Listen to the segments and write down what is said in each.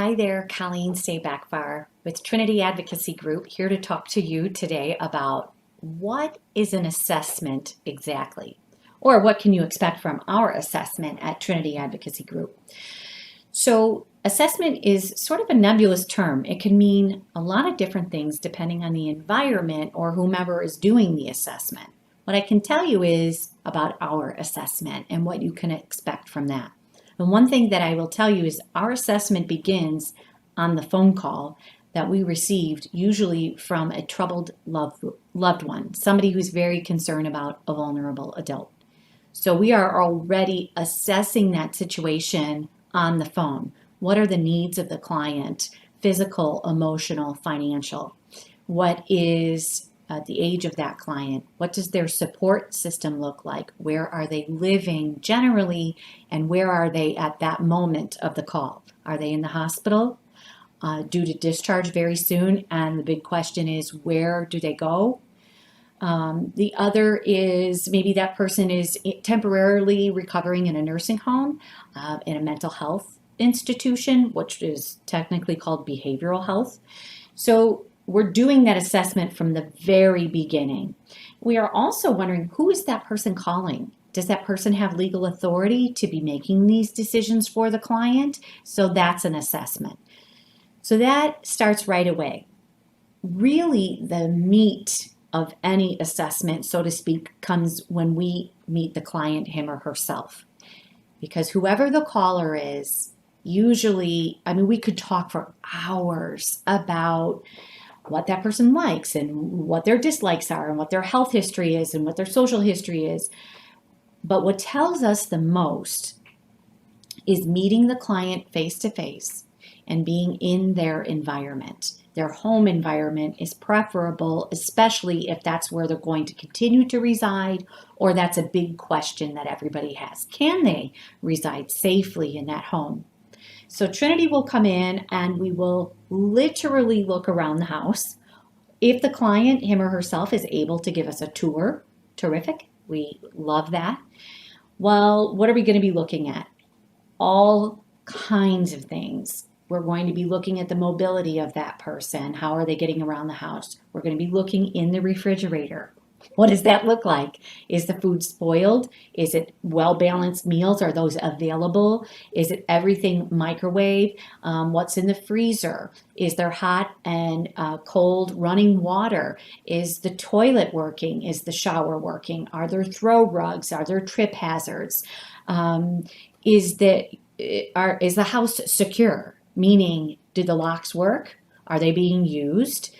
Hi there, Colleen Staybackfar with Trinity Advocacy Group, here to talk to you today about what is an assessment exactly, or what can you expect from our assessment at Trinity Advocacy Group. So assessment is sort of a nebulous term. It can mean a lot of different things depending on the environment or whomever is doing the assessment. What I can tell you is about our assessment and what you can expect from that. And one thing that I will tell you is our assessment begins on the phone call that we received, usually from a troubled loved one, somebody who's very concerned about a vulnerable adult. So we are already assessing that situation on the phone. What are the needs of the client? Physical, emotional, financial. What is the age of that client? What does their support system look like? Where are they living generally? And where are they at that moment of the call? Are they in the hospital due to discharge very soon? And the big question is, where do they go? The other is maybe that person is temporarily recovering in a nursing home, in a mental health institution, which is technically called behavioral health. So we're doing that assessment from the very beginning. We are also wondering, who is that person calling? Does that person have legal authority to be making these decisions for the client? So that's an assessment. So that starts right away. Really, the meat of any assessment, so to speak, comes when we meet the client, him or herself. Because whoever the caller is, usually, we could talk for hours about what that person likes and what their dislikes are and what their health history is and what their social history is. But what tells us the most is meeting the client face to face and being in their environment. Their home environment is preferable, especially if that's where they're going to continue to reside, or that's a big question that everybody has. Can they reside safely in that home? So Trinity will come in and we will literally look around the house. If the client, him or herself, is able to give us a tour, terrific. We love that. Well, what are we going to be looking at? All kinds of things. We're going to be looking at the mobility of that person. How are they getting around the house? We're going to be looking in the refrigerator. What does that look like? Is the food spoiled? Is it well-balanced meals? Are those available? Is it everything microwave? What's in the freezer? Is there hot and cold running water? Is the toilet working? Is the shower working? Are there throw rugs? Are there trip hazards? Is the house secure? Meaning, do the locks work? Are they being used?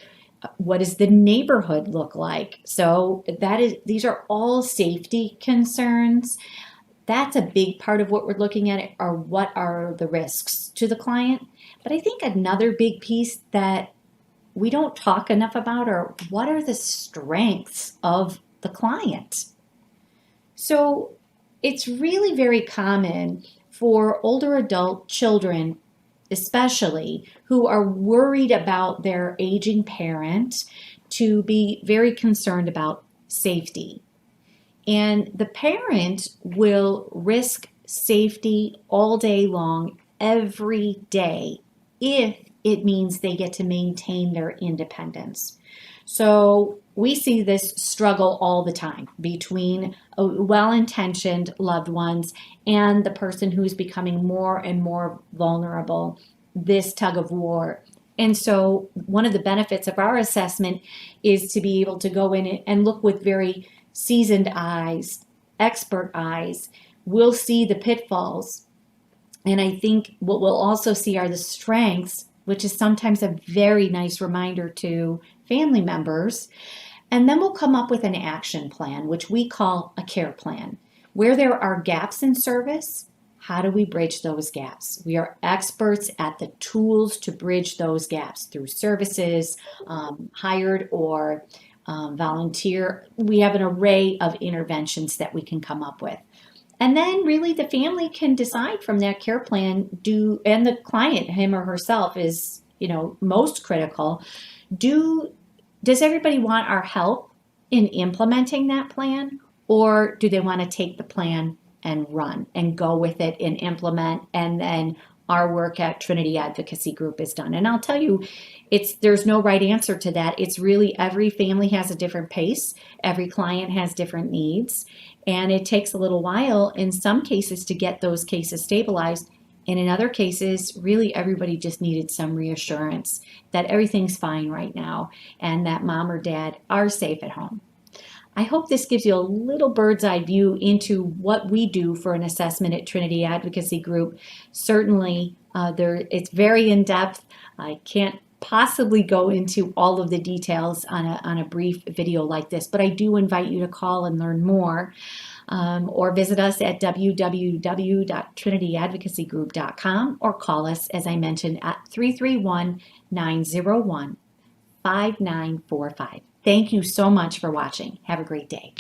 What does the neighborhood look like? So these are all safety concerns. That's a big part of what we're looking at, are what are the risks to the client. But I think another big piece that we don't talk enough about are what are the strengths of the client. So it's really very common for older adult children, especially, who are worried about their aging parent, to be very concerned about safety. And the parent will risk safety all day long, every day, if it means they get to maintain their independence. So we see this struggle all the time between well-intentioned loved ones and the person who's becoming more and more vulnerable, this tug of war. And so one of the benefits of our assessment is to be able to go in and look with very seasoned eyes, expert eyes. We'll see the pitfalls. And I think what we'll also see are the strengths, which is sometimes a very nice reminder to family members. And then we'll come up with an action plan, which we call a care plan. Where there are gaps in service, how do we bridge those gaps? We are experts at the tools to bridge those gaps through services, hired or volunteer. We have an array of interventions that we can come up with. And then really the family can decide from that care plan, and the client, him or herself, is, most critical. Does everybody want our help in implementing that plan? Or do they want to take the plan and run and go with it and implement and then our work at Trinity Advocacy Group is done. And I'll tell you, there's no right answer to that. It's really every family has a different pace. Every client has different needs. And it takes a little while in some cases to get those cases stabilized. And in other cases, really everybody just needed some reassurance that everything's fine right now and that mom or dad are safe at home. I hope this gives you a little bird's eye view into what we do for an assessment at Trinity Advocacy Group. Certainly, it's very in-depth. I can't possibly go into all of the details on a brief video like this, but I do invite you to call and learn more. Or visit us at www.trinityadvocacygroup.com or call us, as I mentioned, at 331-901-5945. Thank you so much for watching. Have a great day.